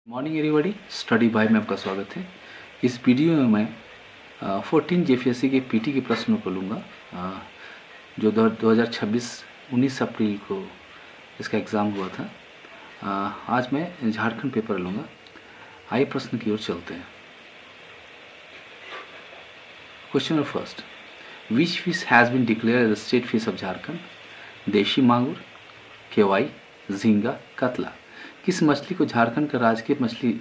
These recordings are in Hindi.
मॉर्निंग एवरीबॉडी, स्टडी बाय में आपका स्वागत है। इस वीडियो में मैं 14 जेपीएससी के पीटी के प्रश्नों को लूँगा जो 2026 19 अप्रैल को इसका एग्ज़ाम हुआ था। आज मैं झारखंड पेपर लूँगा। आइए प्रश्न की ओर चलते हैं। Question number first, which fish has been declared as the state fish of Jharkhand? देशी मांगुर, केवाई, झींगा, कतला। किस मछली को झारखंड का राजकीय मछली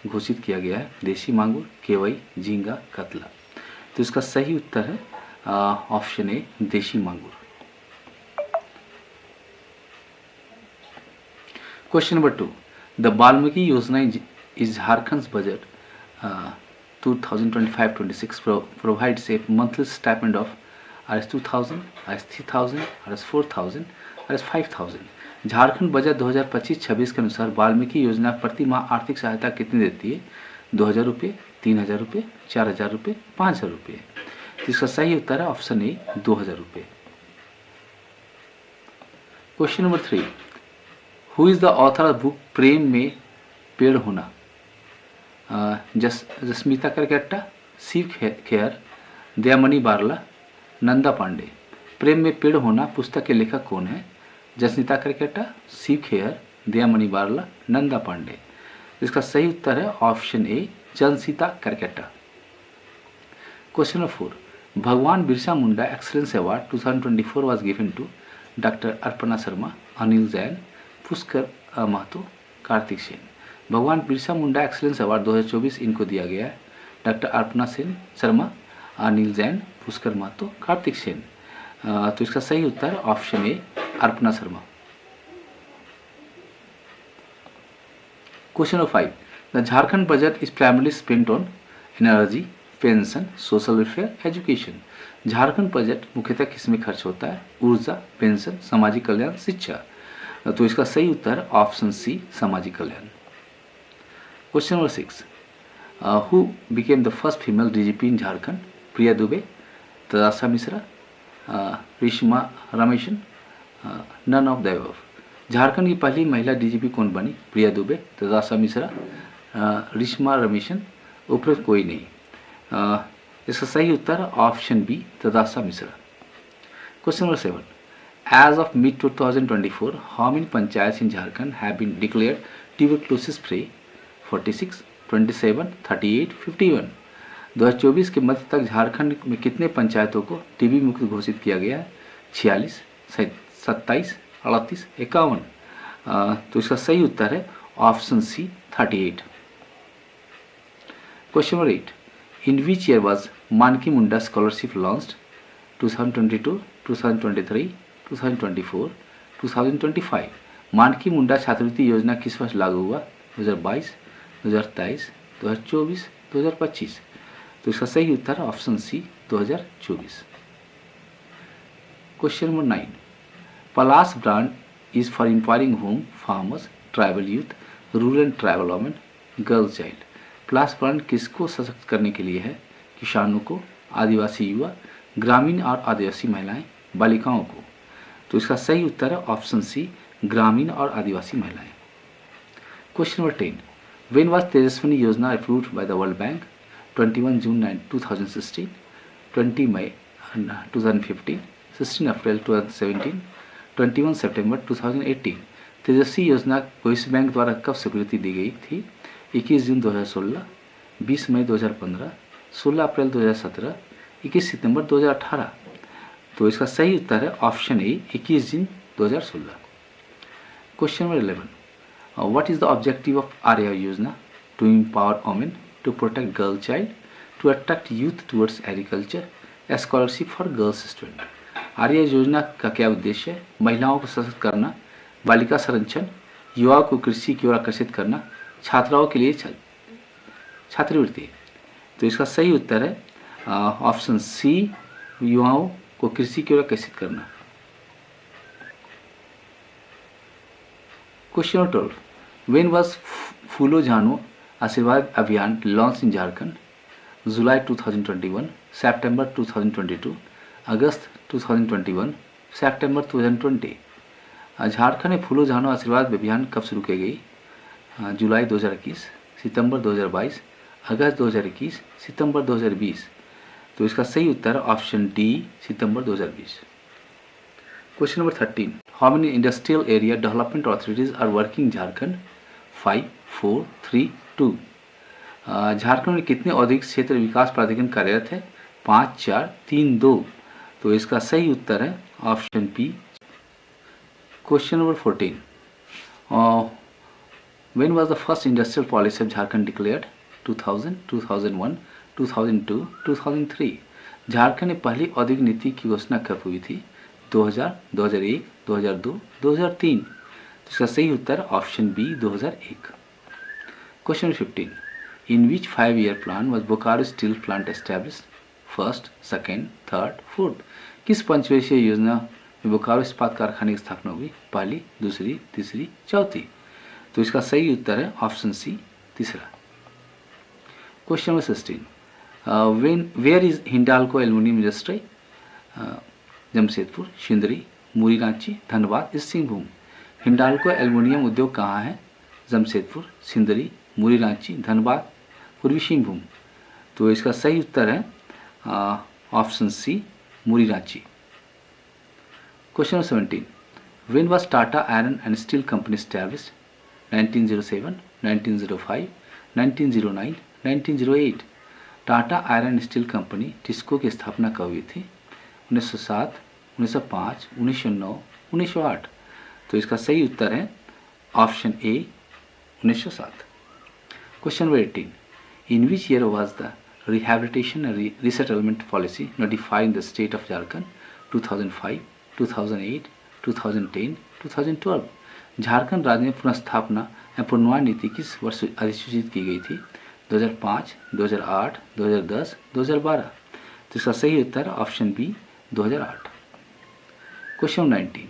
घोषित किया गया है? देशी मांगुर, केवई, झींगा, कतला। तो इसका सही उत्तर है ऑप्शन ए, देशी मांगुर। क्वेश्चन नंबर 2, द वाल्मीकि योजना is Jharkhand budget 2025-26 provides a monthly stipend of Rs 2,000, Rs 3,000, Rs 4,000, Rs 5,000। Jharkhand budget 2025-26 के अनुसार वाल्मीकि योजना प्रति माह आर्थिक सहायता कितनी देती है? 2,000 रुपये, 3,000 रुपये, 4,000 रुपये, 5,000 रुपये। तो इसका सही उत्तर है ऑप्शन ए, 2,000 रुपये। Question number 3, who is the author of book Prem Mein Ped होना? जस्मिता करकेट्टा, शिव खेर, दयामणि बारला, नंदा पांडे। प्रेम में पेड़ होना पुस्तक के लेखक कौन है? जस्मिता करकेट्टा, शिव खेर, दयामणि बारला, नंदा पांडे। इसका सही उत्तर है option A, Jasmita Kerketta. Question number 4, Bhagwan Birsa Munda excellence award 2024 was given to doctor Arpana Sharma, Anil Jain, Pushkar Mahato, Kartik Sen. Bhagwan Birsa Munda excellence award 2024 इनको दिया गया है। डॉक्टर अर्पणा शर्मा, अनिल जैन, पुष्कर महतो, कार्तिक सेन। तो इसका सही उत्तर option A, Arpana Sharma. Question number 5, the Jharkhand budget is primarily spent on energy, pension, social welfare, education. Jharkhand budget मुख्यतः किसमें खर्च होता है? ऊर्जा, पेंशन, सामाजिक कल्याण, शिक्षा। तो इसका सही उत्तर ऑप्शन सी, सामाजिक कल्याण। Question number 6, who became the first female DGP in Jharkhand? Priya Dubey, Tadasha Mishra, Rishma Rameshan, none of the above. Jharkhand की पहली महिला डीजीपी कौन बनी? प्रिया दुबे, तदाशा मिश्रा, रिश्मा रमेशन, उपरोक्त कोई नहीं। इसका सही उत्तर option B, Tadasha Mishra. Question number 7, as of mid 2024 how many panchayat in Jharkhand have been declared tuberculosis free? 46, 27, 38, 51। 2024 के मध्य तक झारखंड में कितने पंचायतों को टीबी मुक्त घोषित किया गया है? 46, 27, 38, 51। तो इसका सही उत्तर है option C, 38। Question number 8, in which year was Manki Munda scholarship launched? 2022, 2023, 2024, 2025। Manki Munda छात्रवृत्ति योजना किस वर्ष लागू हुआ? 2022, 2023, 2024, 2025। तो इसका सही उत्तर है option C, 2024। Question number 9, Palash brand is for empowering home, farmers, tribal youth, rural and tribal women, girl child. Palash brand किसको सशक्त करने के लिए है? किसानों को, आदिवासी युवा, ग्रामीण और आदिवासी महिलाएं, बालिकाओं को। तो इसका सही उत्तर है ऑप्शन सी, ग्रामीण और आदिवासी महिलाएं। Question number 10, when was Tejaswini Yojana approved by the world bank? 21 जून 2016, 20 मई 2015, 16 अप्रैल 2017, 21 सितंबर 2018। तेजस्वी योजना को इस बैंक द्वारा कब स्वीकृति दी गई थी? 21 जून 2016, 20 मई 2015, 16 अप्रैल 2017, 21 सितंबर 2018। तो इसका सही उत्तर है ऑप्शन ए, 21 जून 2016। Question number 11, what is the objective of Arya Yojana? To empower women, to protect girl child, to attract youth towards agriculture, scholarship for girls student. Arya Yojana का क्या उद्देश्य है? महिलाओं को सशक्त करना, बालिका संरक्षण, युवाओं को कृषि की ओर आकर्षित करना, छात्राओं के लिए छात्रवृत्ति। तो इसका सही उत्तर है ऑप्शन सी, युवाओं को कृषि की ओर आकर्षित करना। क्वेश्चन नंबर 12, व्हेन वाज फूलो झानो आशीर्वाद अभियान लॉन्च इन झारखंड? जुलाई 2021, सितंबर 2022, अगस्त 2021, सितंबर 2020। झारखंड में फूलो झानो आशीर्वाद अभियान कब शुरू की गई? जुलाई 2021, सितंबर 2022, अगस्त 2021, सितंबर 2020। तो इसका सही उत्तर ऑप्शन डी सितंबर 2020। Question number 13, how many industrial area development authorities are working Jharkhand? 5, 4, 3, 2। Jharkhand में कितने औद्योगिक क्षेत्र विकास प्राधिकरण कार्यरत है? 5, 4, 3, 2। तो इसका सही उत्तर है option B. Question number 14, when was the first industrial policy of Jharkhand declared? 2000, 2001, 2002, 2003। Jharkhand में पहली औद्योगिक नीति की घोषणा कब हुई थी? 2000, 2001, 2002, 2003। तो इसका सही उत्तर option B 2001। Question 15, in which 5-year plan was Bokaro steel plant established? First, second, third, fourth. किस पंचवर्षीय योजना में बोकारो इस्पात कारखाने की स्थापना हुई? पहली, दूसरी, तीसरी, चौथी। तो इसका सही उत्तर है ऑप्शन सी तीसरा। Question number 16, where is Hindalco aluminium industry? Jamshedpur, Sindri, Muri Ranchi, Dhanbad, East Singhbhum. Hindalco aluminium उद्योग कहाँ है? जमशेदपुर, सिंदरी, मुरी रांची, धनबाद, पूर्वी सिंहभूम। तो इसका सही उत्तर है option C Muri Ranchi. Question number 17, when was Tata iron and steel company established? 1907, 1905, 1909, 1908। Tata iron steel company TISCO की स्थापना कब हुई थी? 1907, 1905, 1909, 1908। तो इसका सही उत्तर है option A 1907। Question number 18, in which year was the rehabilitation and resettlement policy notified in the state of Jharkhand? 2005, 2008, 2010, 2012। Jharkhand राज्य में पुनर्स्थापना या पुनर्निर्माण नीति किस वर्ष अधिसूचित की गई थी? 2005, 2008, 2010, 2012। तो इसका सही उत्तर option B 2008। Question 19,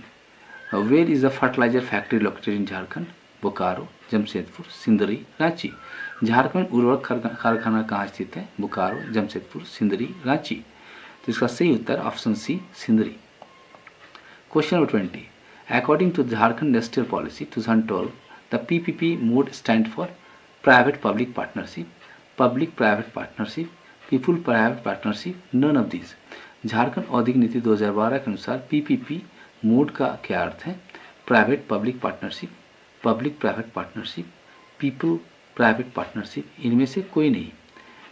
where is the fertilizer factory located in Jharkhand? Bokaro, Jamshedpur, Sindri, Ranchi. Jharkhand उर्वरक कारखाना कहाँ स्थित है? बोकारो, जमशेदपुर, सिंदरी, रांची। तो इसका सही उत्तर option C Sindri. Question number 20, according to Jharkhand industrial policy 2012, the PPP mode stand for private public partnership, public private partnership, people private partnership, none of this. Jharkhand औद्योगिक नीति 2012 के अनुसार पीपीपी मोड का क्या अर्थ है? Private public partnership, public private partnership, people private partnership, इनमें से कोई नहीं।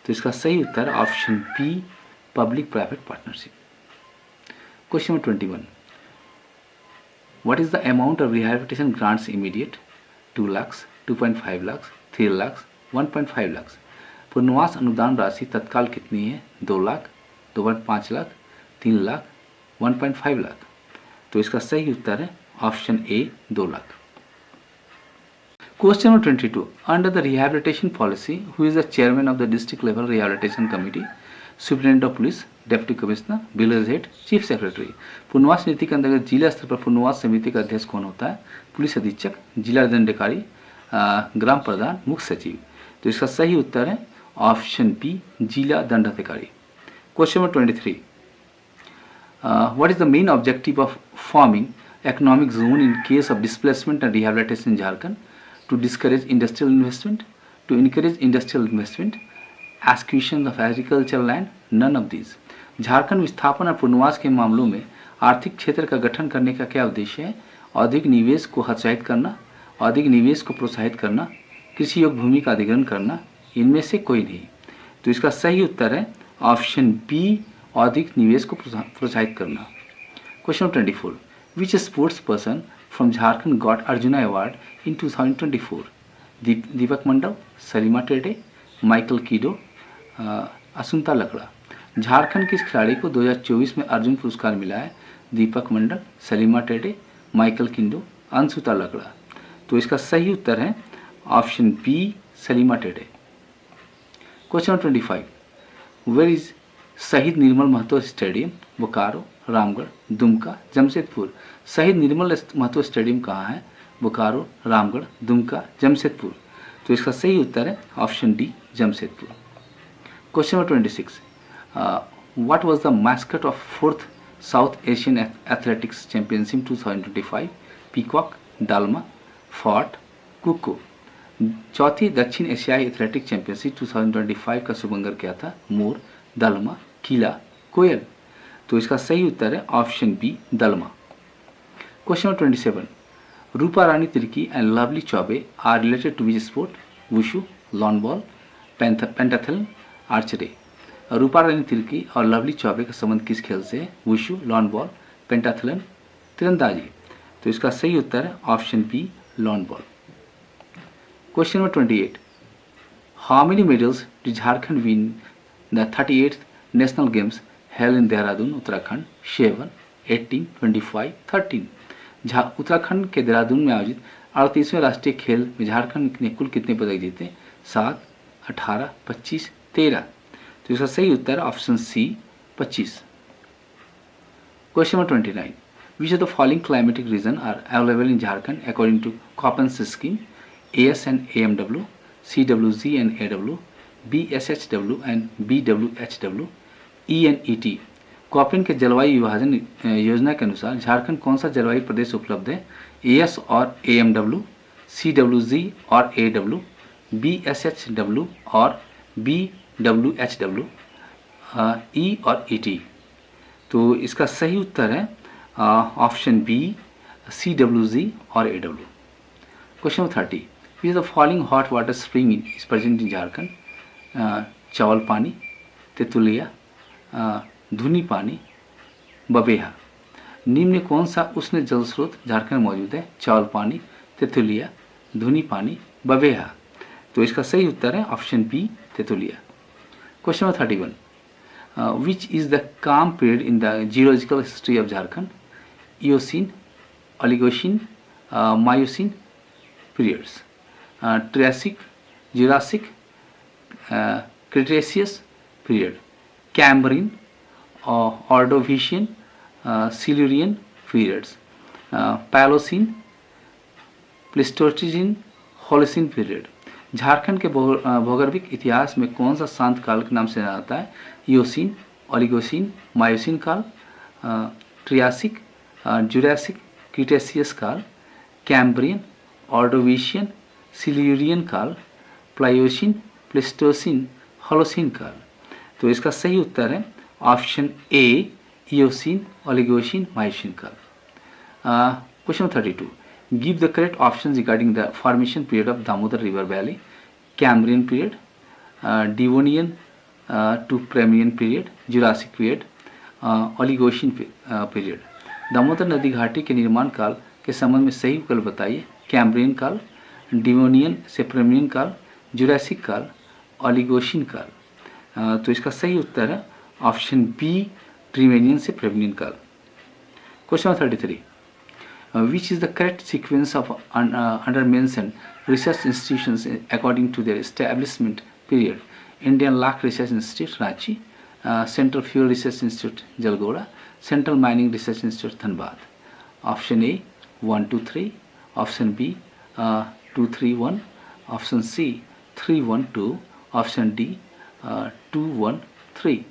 तो इसका सही उत्तर option B public private partnership. Question number 21, what is the amount of rehabilitation grants immediate? 2 lakh, 2.5 lakh, 3 lakh, 1.5 lakh. पुनर्वास अनुदान राशि तत्काल कितनी है? 2 लाख, 2.5 लाख, 3 लाख, 1.5 लाख। तो इसका सही उत्तर है option A 2 lakh. Question number 22. Under the rehabilitation policy, who is the chairman of the district level rehabilitation committee? Superintendent of police, deputy commissioner, village head, chief secretary. पुनर्वास नीति के अंतर्गत जिला स्तर पर पुनर्वास समिति का अध्यक्ष कौन होता है? पुलिस अधीक्षक, जिला दंडाधिकारी, ग्राम प्रधान, मुख्य सचिव। तो इसका सही उत्तर है ऑप्शन बी जिला दंडाधिकारी। Question number 23. What is the main objective of forming economic zone in case of displacement and rehabilitation in Jharkhand? To discourage industrial investment, to encourage industrial investment, acquisition of agricultural land, none of these. Jharkhand विस्थापन और पुनर्वास के मामलों में आर्थिक क्षेत्र का गठन करने का क्या उद्देश्य है? अधिक निवेश को हतोत्साहित करना, अधिक निवेश को प्रोत्साहित करना, कृषि योग्य भूमि का अधिग्रहण करना, इनमें से कोई नहीं। तो इसका सही उत्तर है ऑप्शन बी अधिक निवेश को प्रोत्साहित करना। Question 24, which sports person from Jharkhand got Arjuna Award in 2024? Deepak Mandal, Salima Tete, Michael Kindo, Asunta Lakra. Jharkhand के इस खिलाड़ी को 2024 में अर्जुन पुरस्कार मिला है? दीपक मंडल, सलीमा टेडे, माइकल किंडो, अंशुता लकड़ा। तो इसका सही उत्तर है option B Salima Tete. Question 25, where is Shaheed Nirmal Mahato stadium? Bokaro, Ramgarh, Dumka, Jamshedpur. Shaheed Nirmal Mahato stadium कहाँ है? बोकारो, रामगढ़, दुमका, जमशेदपुर। तो इसका सही उत्तर है option D Jamshedpur. Question number 26, what was the mascot of 4th south Asian athletics championship 2025? Peacock, Dalma, fort, Kukko. चौथी दक्षिण एशियाई एथलेटिक चैंपियनशिप 2025 का शुभंकर क्या था? मोर, दलमा, किला, कोयल। तो इसका सही उत्तर है option B, Dalma. Question number 27, Rupa Rani Tirkey and Lovely Choubey are related to which sport? Wushu, lawn ball, pentathlon, archery. Rupa Rani Tirkey और लवली चौबे का संबंध किस खेल से है? वुशु, लॉन बॉल, पेंटाथलन, तीरंदाजी। तो इसका सही उत्तर है option B, lawn ball. Question number 28, how many medals did Jharkhand win the 38th national games held in Dehradun, Uttarakhand? 7, 18, 25, 13। Uttarakhand के देहरादून में आयोजित 38वें राष्ट्रीय खेल में झारखंड ने कुल कितने पदक जीते? 7, 18, 25, 13। तो इसका सही उत्तर है option C, 25। Question number 29, which of the following climatic region are available in Jharkhand according to Koppen's scheme? AS and AMW, CWZ and AW, BSHW and BWHW, ENET। Copying के जलवायु विभाजन योजना के अनुसार झारखंड कौन सा जलवायु प्रदेश उपलब्ध है? AS और AMW, CWZ और AW, BSHW और BWHW, E और ET। तो इसका सही उत्तर है ऑप्शन बी, CWZ और AW। Question number 30, which is the following hot water spring is present in Jharkhand? चावल पानी, तेतुलिया, धुनी पानी, बबेहा। निम्न में कौन सा उष्ण जल स्रोत झारखंड में मौजूद है? चावल पानी, तेतुलिया, धुनी पानी, बबेहा। तो इसका सही उत्तर है option B, Tetulia. Question number 31, which is the calm period in the geological history of Jharkhand? Eocene, Oligocene, Miocene periods, Triassic, Jurassic, Cretaceous period, Cambrian, Ordovician, Silurian periods, Paleocene, Pleistocene, Holocene period। Jharkhand के भौगोलिक इतिहास में कौन सा शांत काल के नाम से जाना जाता है? इयोसीन, ओलिगोसीन, मायोसीन काल, ट्रियासिक, जुरासिक, क्रिटेशियस काल, कैम्ब्रियन, ऑर्डोविशियन, सिल्यूरियन काल, प्लायोसीन, प्लेस्टोसीन, होलोसीन काल। तो इसका सही उत्तर है option A, Eocene, Oligocene, Miocene काल। Question 32, give the correct option regarding the formation period of Damodar river valley? Cambrian period, Devonian to Permian period, Jurassic period, Oligocene period. Damodar नदी घाटी के निर्माण काल के संबंध में सही विकल्प बताइए। कैम्ब्रियन काल, डिवोनियन से प्रेमियन काल, जुरासिक काल, ओलिगोसीन काल। तो इसका सही उत्तर है ऑप्शन बी, डिवोनियन से प्रेमियन काल। Question 33, which is the correct sequence of under mentioned research institutions according to their establishment period? Indian lac research institute Ranchi, central fuel research institute Jealgora, central mining research institute Dhanbad. Option A 1, 2, 3, option B 2, 3, 1, option C 3, 1, 2, option D 2, 1, 3।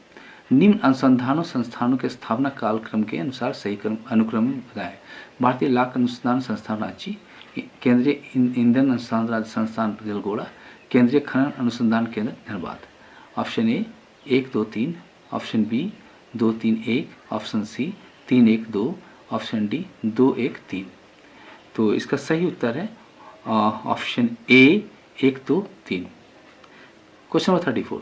निम्न अनुसंधानों संस्थानों के स्थापना कालक्रम के अनुसार सही अनुक्रम बताएं। भारतीय लाख अनुसंधान संस्थान रांची, केंद्रीय ईंधन अनुसंधान संस्थान जलगोड़ा, केंद्रीय खनन अनुसंधान केंद्र Dhanbad. Option A 1, 2, 3, option B 2, 3, 1, option C 3, 1, 2, option D 2, 1, 3। तो इसका सही उत्तर है option A 1, 2, 3। Question number 34,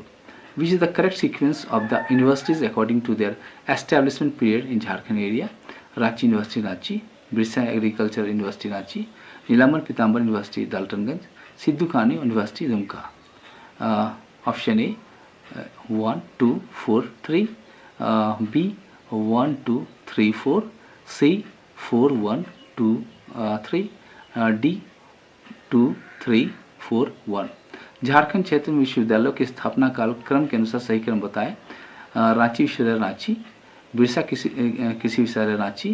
which is the correct sequence of the universities according to their establishment period in Jharkhand area? Ranchi university Ranchi, Birsa agriculture university Ranchi, Nilamber Pitamber university Daltonganj, Sidhu Kanhu university Dumka. Option A 1, 2, 4, 3, B 1, 2, 3, 4, C 4, 1, 2, 3, D 2, 3, 4, 1। Jharkhand क्षेत्र में विश्वविद्यालयों की स्थापना काल क्रम के अनुसार सही क्रम बताएं। रांची विश्वविद्यालय रांची, बिरसा कृषि विश्वविद्यालय रांची,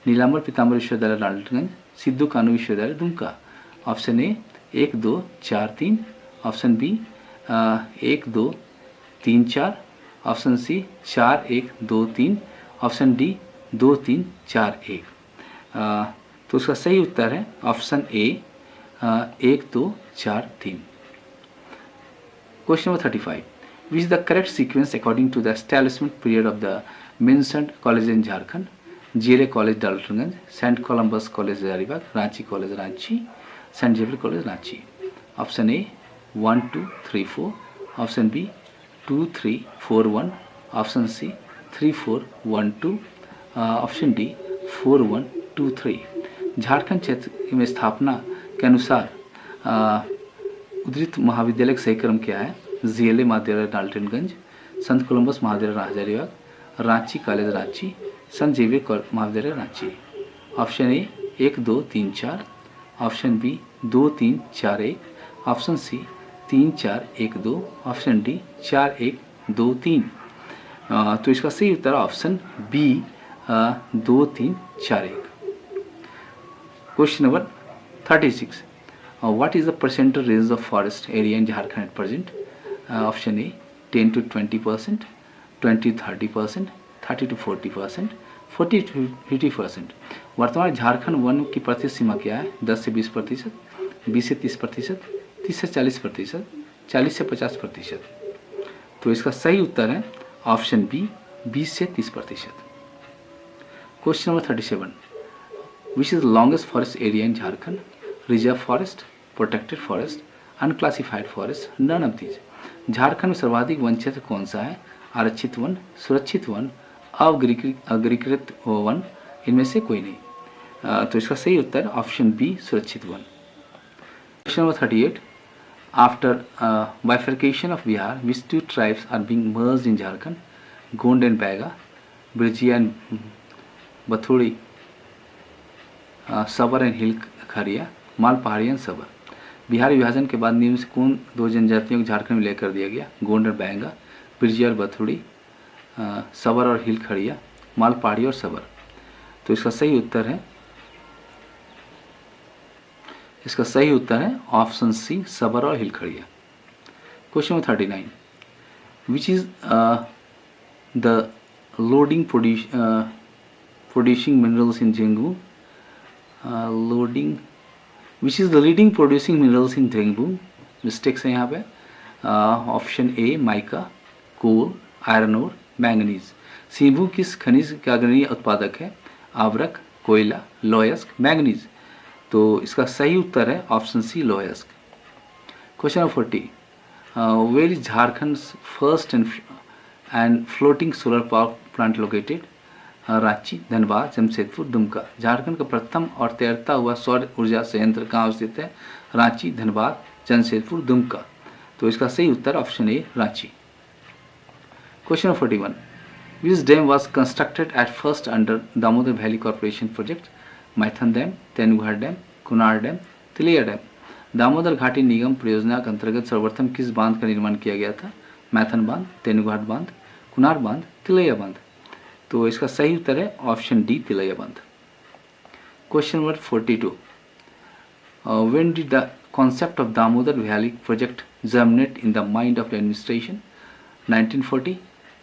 नीलांबर पीताम्बर विश्वविद्यालय डाल्टनगंज, सिद्धू कान्हू विश्वविद्यालय Dumka. Option A 1, 2, 4, 3, option B 1, 2, 3, 4, option C 4, 1, 2, 3, option D 2, 3, 4, 1। तो उसका सही उत्तर है option A 1 2 4 3। Question number 35. Which is the correct sequence according to the establishment period of the mentioned colleges in Jharkhand? GLA College Daltonganj, St. Columbus College Haribaग, Ranchi College Ranchi, St. Xavier College Ranchi. Option A 1 2 3 4. Option B 2 3 4 1. Option C 3 4 1 2. Option D 4 1 2 3। Jharkhand क्षेत्र में स्थापना के अनुसार उद्धृत महाविद्यालय का सही क्रम क्या है? GLA महाविद्यालय डाल्टनगंज, संत कोलंबस महाविद्यालय हजारीबाग, रांची कॉलेज रांची, संत जेवियर महाविद्यालय Ranchi. Option A 1 2 3 4। Option B 2 3 4 1। Option C 3 4 1 2। Option D 4 1 2 3। तो इसका सही उत्तर option B 2 3 4 1। Question number 36. What is the percentage range of forest area in Jharkhand at present? Option A 10 to 20%, 20 to 30%, 30 to 40%, 40 to 50%। वर्तमान झारखंड वन की प्रतिशत सीमा क्या है? 10 से 20%, 20 से 30%, 30 से 40%, 40 से 50%। तो इसका सही उत्तर है ऑप्शन बी 20 से 30%। Question number 37. Which is the longest forest area in Jharkhand? Reserve forest, protected forest, unclassified forest, none of these। Jharkhand में सर्वाधिक वन क्षेत्र कौन सा है? आरक्षित वन, सुरक्षित वन, अग्रीकृत वन, इनमें से कोई नहीं। तो इसका सही उत्तर ऑप्शन बी सुरक्षित one. Question number 38. After bifurcation of Bihar, which two tribes are being merged in Jharkhand? Gond and Baiga, Birjia and Bathuri, सबर एंड हिल खरिया, माल पहाड़ी एंड सबर। बिहार विभाजन के बाद निम्न से कौन दो जनजातियों को झारखंड में लेकर दिया गया? गोंड और बैंगा, बिरजिया और बथुड़ी, सबर और हिल खड़िया, माल पहाड़ी और सबर। तो इसका सही उत्तर है ऑप्शन सी सबर और hill Kharia. Question number 39. Which is the loading producing minerals in Jhengu? Which is the leading producing minerals in Jhengu? Mistakes है यहाँ पे। Option A mica, coal, iron ore, manganese. Singhbhum किस खनिज का अग्रणी उत्पादक है? आवरक, कोयला, लोयस्क, मैंगनीज। तो इसका सही उत्तर है ऑप्शन सी लोयस्क। Question number 40. Where is Jharkhand first and floating solar power plant located? Ranchi, Dhanbad, Jamshedpur, Dumka. Jharkhand का प्रथम और तैरता हुआ सौर ऊर्जा संयंत्र कहाँ स्थित है? रांची, धनबाद, जमशेदपुर, दुमका। तो इसका सही उत्तर option A Ranchi. Question 41. Which dam was constructed at first under Damodar valley corporation project? Maithon dam, Tenughat dam, Konar dam, Tilaiya dam. Damodar घाटी निगम परियोजना के अंतर्गत सर्वप्रथम किस बांध का निर्माण किया गया था? मैथन बांध, तेनुघाट बांध, कुनार बांध, तिलैया बांध। तो इसका सही उत्तर है ऑप्शन डी तिलैया बांध। Question number 42. When did the concept of Damodar valley project germinate in the mind of the administration? 1940,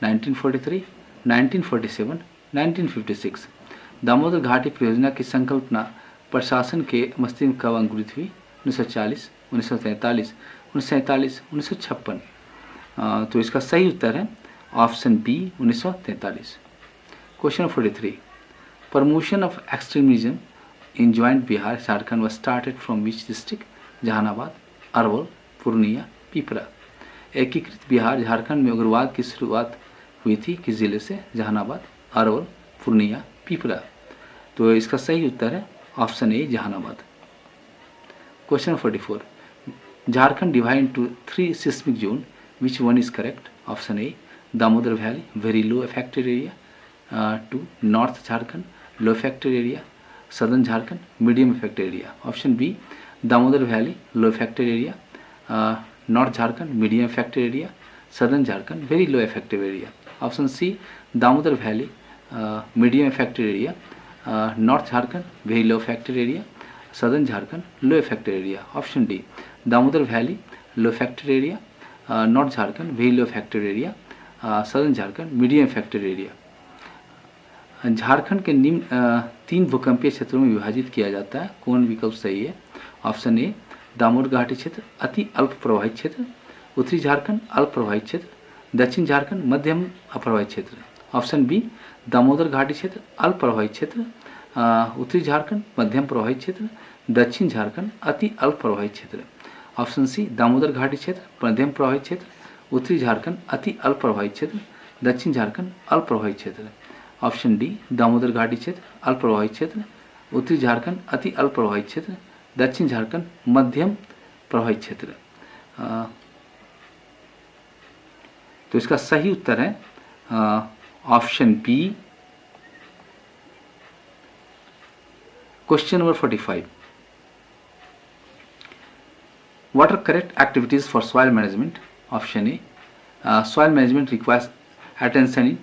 1943, 1947, 1956। Damodar घाटी परियोजना की संकल्पना प्रशासन के मस्तिष्क में कब अंकुरित हुई? 1940, 1943, 1947, 1956। तो इसका सही उत्तर है option B 1943। Question 43. Promotion of extremism in joint Bihar Jharkhand was started from which district? Jahanabad, Arwal, Purnia, Pipra. एकीकृत बिहार झारखंड में उग्रवाद की शुरुआत हुई थी किस जिले से? जहानाबाद, अरवल, पूर्णिया, पिपरा। तो इसका सही उत्तर है option A Jahanabad. Question 44. Jharkhand divide into 3 seismic zone, which one is correct? Option A Damodar valley, very low affected area. 2 north Jharkhand, low affected area. Southern Jharkhand, medium affected area. Option B Damodar valley, low affected area. North Jharkhand, medium affected area. Southern Jharkhand, very low affected area. Option C Damodar valley, medium affected area. North Jharkhand, very low affected area. Southern Jharkhand, low affected area. Option D Damodar valley, low affected area. North Jharkhand, very low affected area. Southern Jharkhand, medium affected area. Jharkhand के निम्न 3 भूकंपीय क्षेत्रों में विभाजित किया जाता है, कौन विकल्प सही है? ऑप्शन ए दामोदर घाटी क्षेत्र अति अल्प प्रवाहित क्षेत्र, उत्तरी झारखंड अल्प प्रवाहित क्षेत्र, दक्षिण झारखंड मध्यम अप्रवाहित क्षेत्र। ऑप्शन बी दामोदर घाटी क्षेत्र अल्प प्रवाहित क्षेत्र, उत्तरी झारखंड मध्यम प्रवाहित क्षेत्र, दक्षिण झारखंड अति अल्प प्रवाहित क्षेत्र। ऑप्शन सी दामोदर घाटी क्षेत्र मध्यम प्रवाहित क्षेत्र, उत्तरी झारखंड अति अल्प प्रवाहित क्षेत्र, दक्षिण झारखंड अल्प प्रवाहित क्षेत्र। ऑप्शन डी दामोदर घाटी क्षेत्र अल्प प्रवाहित क्षेत्र, उत्तरी झारखंड अति अल्प प्रवाहित क्षेत्र, दक्षिण झारखंड मध्यम प्रवाहित क्षेत्र। तो इसका सही उत्तर है option B. Question number 45, what are correct activities for soil management? Option A, soil management requires attention in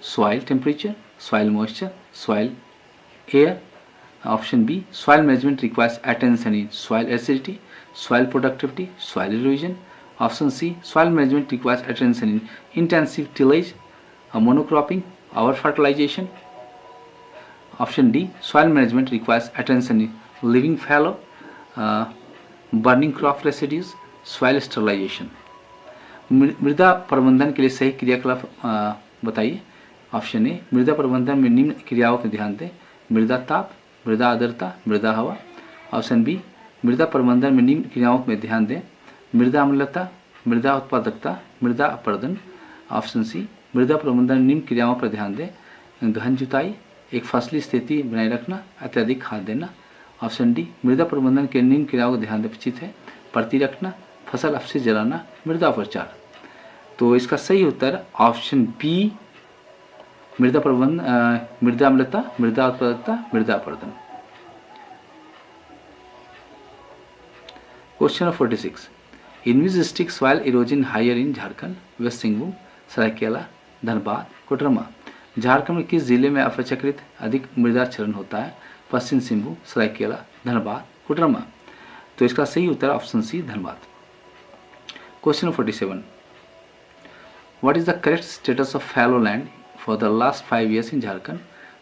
soil temperature, soil moisture, soil air. Option B, soil management requires attention in soil acidity, soil productivity, soil erosion. Option C, soil management requires attention in intensive tillage, monocropping, over fertilization. Option D, soil management requires attention in living fallow, burning crop residues, soil sterilisation. मृदा प्रबंधन के लिए सही क्रियाकलाप बताइए। ऑप्शन ए, मृदा प्रबंधन में निम्न क्रियाओं पर ध्यान दें: मृदा ताप, मृदा आर्द्रता, मृदा हवा। ऑप्शन बी, मृदा प्रबंधन में निम्न क्रियाओं में ध्यान दें: मृदा अम्लता, मृदा उत्पादकता, मृदा अपरदन। ऑप्शन सी, मृदा प्रबंधन निम्न क्रियाओं पर ध्यान दें: गहन जुताई, एक फसली स्थिति बनाए रखना, अत्यधिक खाद देना। ऑप्शन डी, मृदा प्रबंधन के निम्न क्रियाओं को ध्यान अपेक्षित है: परती रखना, फसल अवशेष जलाना, मृदा उपचार। तो इसका सही उत्तर ऑप्शन बी, मृदा प्रबंधन, मृदा अम्लता, मृदा उत्पादकता, मृदा अपरदन। Question number 46, in which district soil erosion higher in Jharkhand, West Singhbhum, Seraikela, Dhanbad, Koderma. Jharkhand में किस जिले में अपेक्षाकृत अधिक मृदा क्षरण होता है? पश्चिम सिंहभूम, सरायकेला, धनबाद, कोडरमा। तो इसका सही उत्तर option C, Dhanbad. Question 47, what is the correct status of fallow land for the last 5 years in Jharkhand?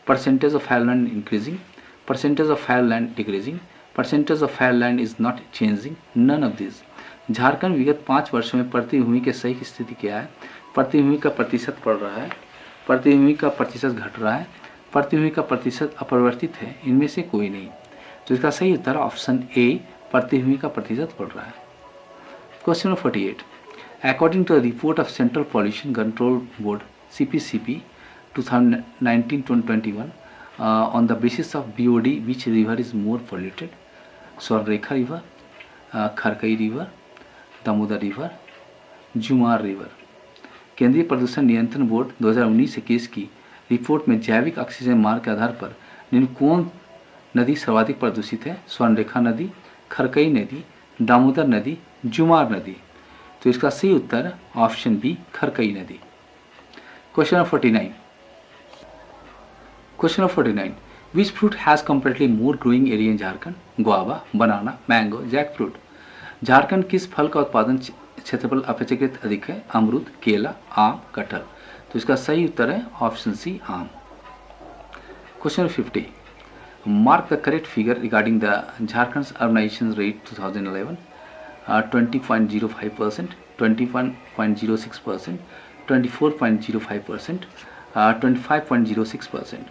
Percentage of fallow land increasing, percentage of fallow land decreasing, percentage of fallow land is not changing, none of these। Jharkhand विगत 5 वर्षों में प्रति भूमि के सही स्थिति क्या है? प्रति भूमि का प्रतिशत बढ़ रहा है, प्रति भूमि का प्रतिशत घट रहा है, प्रति भूमि का प्रतिशत अपरिवर्तित है, इनमें से कोई नहीं। तो इसका सही उत्तर ऑप्शन ए, प्रति भूमि का प्रतिशत बढ़ रहा है। Question number 48, according to the report of central pollution control board CPCP 2019-21 on the basis of BOD, which river is more polluted? Subarnarekha river, Kharkai river, Damodar river, Jumar river. केंद्रीय प्रदूषण नियंत्रण बोर्ड 2019-21 की रिपोर्ट में जैविक ऑक्सीजन मान के आधार पर निम्न कौन नदी सर्वाधिक प्रदूषित है? स्वर्णरेखा नदी, खरकई नदी, दामोदर नदी, जुमार नदी। तो इसका सही उत्तर ऑप्शन बी, खरकई नदी। Question number 49, question number 49, which fruit has comparatively more growing area in Jharkhand? Guava, banana, mango, jackfruit. Jharkhand किस फल का उत्पादन क्षेत्रफल अपेक्षाकृत अधिक है? अमरूद, केला, आम, कटहल। तो इसका सही उत्तर है ऑप्शन सी, आम। Question number 50, mark the correct figure regarding the Jharkhand urbanisation rate 2011, 20.05%, 21.06%, 24.05%, 25.06%।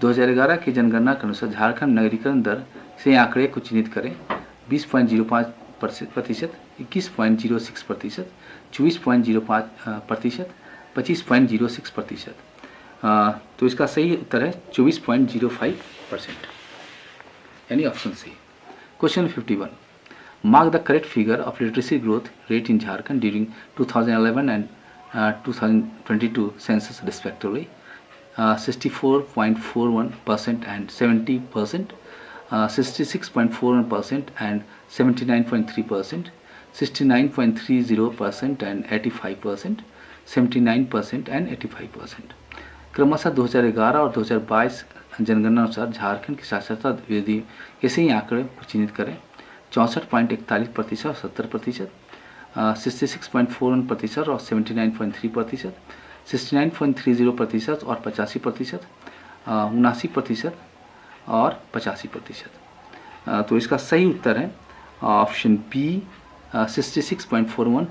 2011 की जनगणना के अनुसार झारखंड नगरीकरण दर से आंकड़े को चिन्हित करें: 20.05%, 21.06%, 24.05%, 25.06%। तो इसका सही उत्तर है 24.05%, यानी option C. Question 51, mark the correct figure of literacy growth rate in Jharkhand during 2011 and 2022 census respectively, 64.41% and 70%, 66.41% and 79.3%, 69.30% and 85%, 79% and 85%। क्रमशः 2011 और 2022 जनगणना अनुसार झारखंड की साक्षरता वृद्धि ऐसे ही आंकड़े को चिन्हित करें: 64.41% और 70%, 66.41% और 79.3%, 69.30% और 85%, 79% और 85%। तो इसका सही उत्तर है ऑप्शन बी 66.41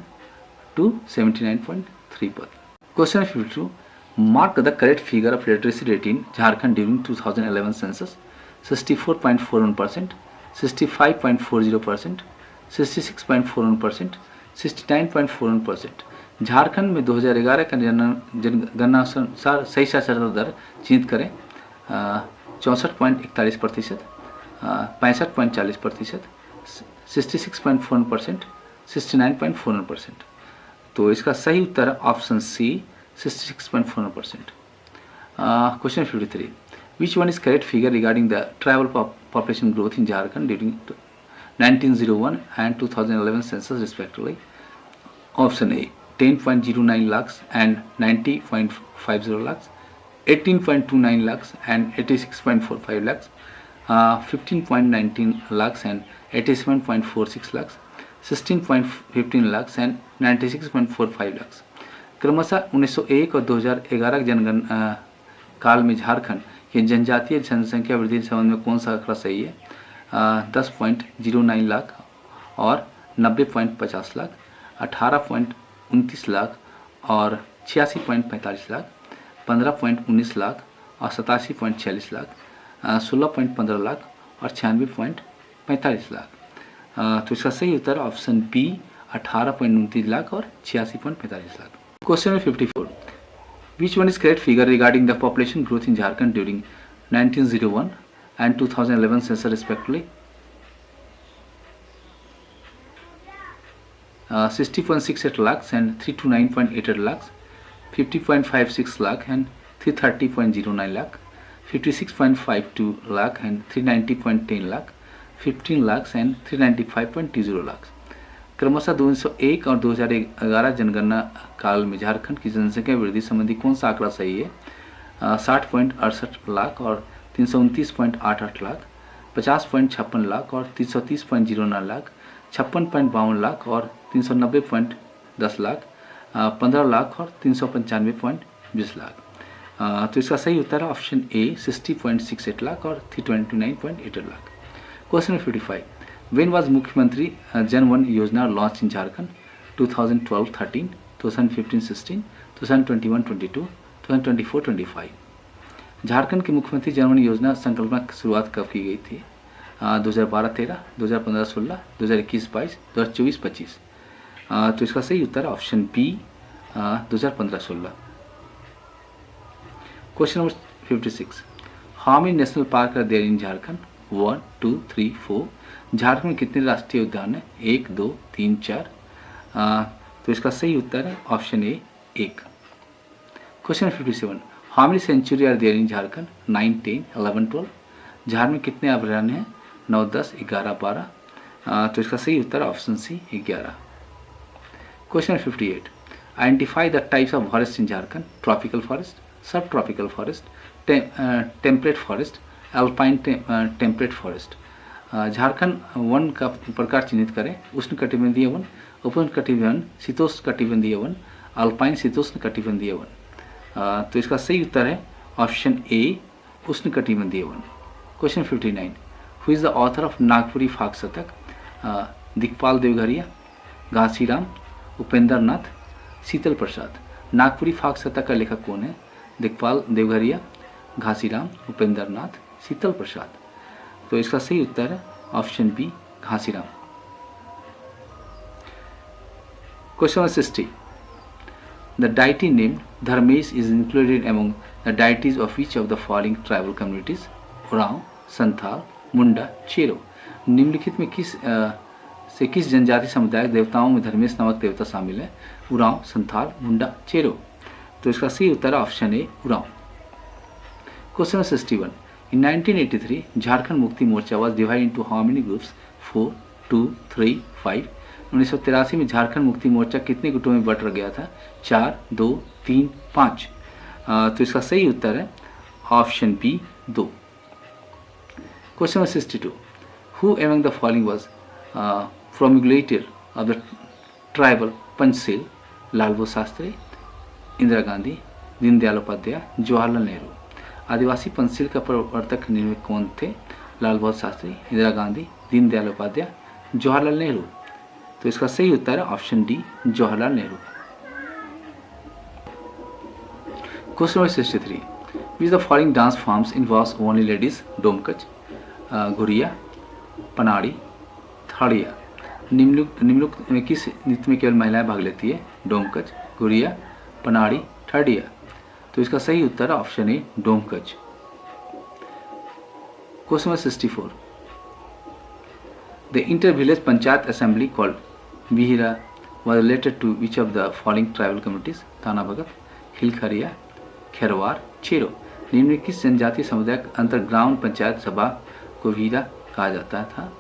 to 79.3 पर। Question 52, mark the correct figure of literacy rate in Jharkhand during 2011 census: 64.41%, 65.40%, 66.41%, 69.41%। Jharkhand में 2011 का जनगणना अनुसार सही साक्षरता दर चिन्हित करें। 64.41%, 65.40%, 66.41%, 69.41%। तो इसका सही उत्तर है option C 66.41%। Question 53, which one is correct figure regarding the tribal population growth in Jharkhand during 1901 and 2011 census respectively? Option A 10.09 lakhs and 90.50 lakhs, 18.29 lakhs and 86.45 lakhs, 15.19 lakhs and 87.46 lakhs, 16.15 lakhs and 96.45 lakhs। क्रमशः 1901 और 2011 जनगणना काल में झारखंड की जनजातीय जनसंख्या वृद्धि के संबंध में कौन सा आंकड़ा सही है? 10.09 लाख और 90.50 लाख, 18.29 लाख और 86.45 लाख, 15.19 लाख और 87.46 लाख, 16.15 लाख और 96.45 लाख। तो इसका सही उत्तर ऑप्शन बी 18.29 लाख और 86.45 lakh. Question 54, which one is correct figure regarding the population growth in Jharkhand during 1901 and 2011 census respectively? 60.68 lakhs and 329.88 lakhs, 50.56 lakh and 330.09 lakh, 56.52 lakh and 390.10 lakh, 15 lakhs and 395.20 lakhs। क्रमशः 2001 और 2011 जनगणना काल में झारखंड की जनसंख्या वृद्धि संबंधी कौन सा आंकड़ा सही है? 60.68 लाख और 329.88 लाख, 50.56 लाख और 330.09 लाख, 56.52 लाख और 390.10 लाख, 15 लाख और 395.20 लाख। तो इसका सही उत्तर है ऑप्शन ए 60.68 लाख और 329.88 लाख। क्वेश्चन 55, व्हेन वाज मुख्यमंत्री जन वन योजना लॉन्च इन झारखंड? 2012-13, 2015-16, 2021-22, 2024-25। झारखंड की मुख्यमंत्री जनवन योजना संकल्पना की शुरुआत कब की गई थी? 2012-13, 2015-16, 2021-22, 2024-25। तो इसका सही उत्तर है option B 2015-16। Question number 56, how many national park are there in Jharkhand? 1, 2, 3, 4। Jharkhand में कितने राष्ट्रीय उद्यान है? 1, 2, 3, 4। तो इसका सही उत्तर है option A 1। Question 57, how many sanctuary are there in Jharkhand? 9, 10, 11, 12। Jharkhand में कितने अभयारण्य हैं? 9, 10, 11, 12। तो इसका सही उत्तर option C 11। Question 58, identify the types of forest in Jharkhand? Tropical forest, subtropical forest, temperate forest, alpine temperate forest. Jharkhand वन का प्रकार चिन्हित करें। उष्णकटिबंधीय वन, उपोष्णकटिबंधीय वन, शीतोष्ण कटिबंधीय वन, अल्पाइन शीतोष्ण कटिबंधीय वन। तो इसका सही उत्तर है ऑप्शन ए उष्णकटिबंधीय one. Question 59, who is the author of Nagpuri फाग शतक? दिक्पाल देवघरिया, घासीराम, उपेंद्र नाथ, शीतल प्रसाद। नागपुरी फाग शतक का लेखक कौन है? दिक्पाल देवघरिया, घासीराम, उपेंद्र नाथ, शीतल प्रसाद। तो इसका सही उत्तर है option B Ghasiram. Question 60, the deity named Dharmesh is included among the deities of each of the following tribal communities? Oraon, Santhal, Munda, Chero. निम्नलिखित में किस जनजाति समुदाय देवताओं में धर्मेश नामक देवता शामिल है? उरांव, संथाल, मुंडा, चेरो। तो इसका सही उत्तर है option A Oraon. Question 61, in 1983 Jharkhand Mukti Morcha was divided into how many groups? 4, 2, 3, 5। 1983 में झारखंड मुक्ति मोर्चा कितने गुटों में बट गया था? 4, 2, 3, 5। तो इसका सही उत्तर है option B 2। Question 62, who among the following was promulgator of the tribal Panchsheel? Lal Bahadur Shastri, Indira Gandhi, Deendayal Upadhyay, Jawaharlal Nehru. आदिवासी पंचशील का प्रवर्तक निर्मित कौन थे? लाल बहादुर शास्त्री, इंदिरा गांधी, दीनदयाल उपाध्याय, जवाहरलाल नेहरू। तो इसका सही उत्तर है option D, Jawaharlal Nehru. Question number 63, which the following dance forms involves only ladies? Domkach, Ghuria, Panadi, Thadia. निम्नलिखित में किस नृत्य में केवल महिलाएं भाग लेती है? डोमकच, घुरिया, पनाड़ी, थाड़िया। तो इसका सही उत्तर है option A, Domkach. Question number 64, the inter village panchayat assembly called Bihira was related to which of the following tribal communities? ताना भगत, हिलखरिया, खेरवार, चेरो। निम्न में किस जनजातीय समुदाय अंतर ग्राम पंचायत सभा को बिहिरा कहा जाता था?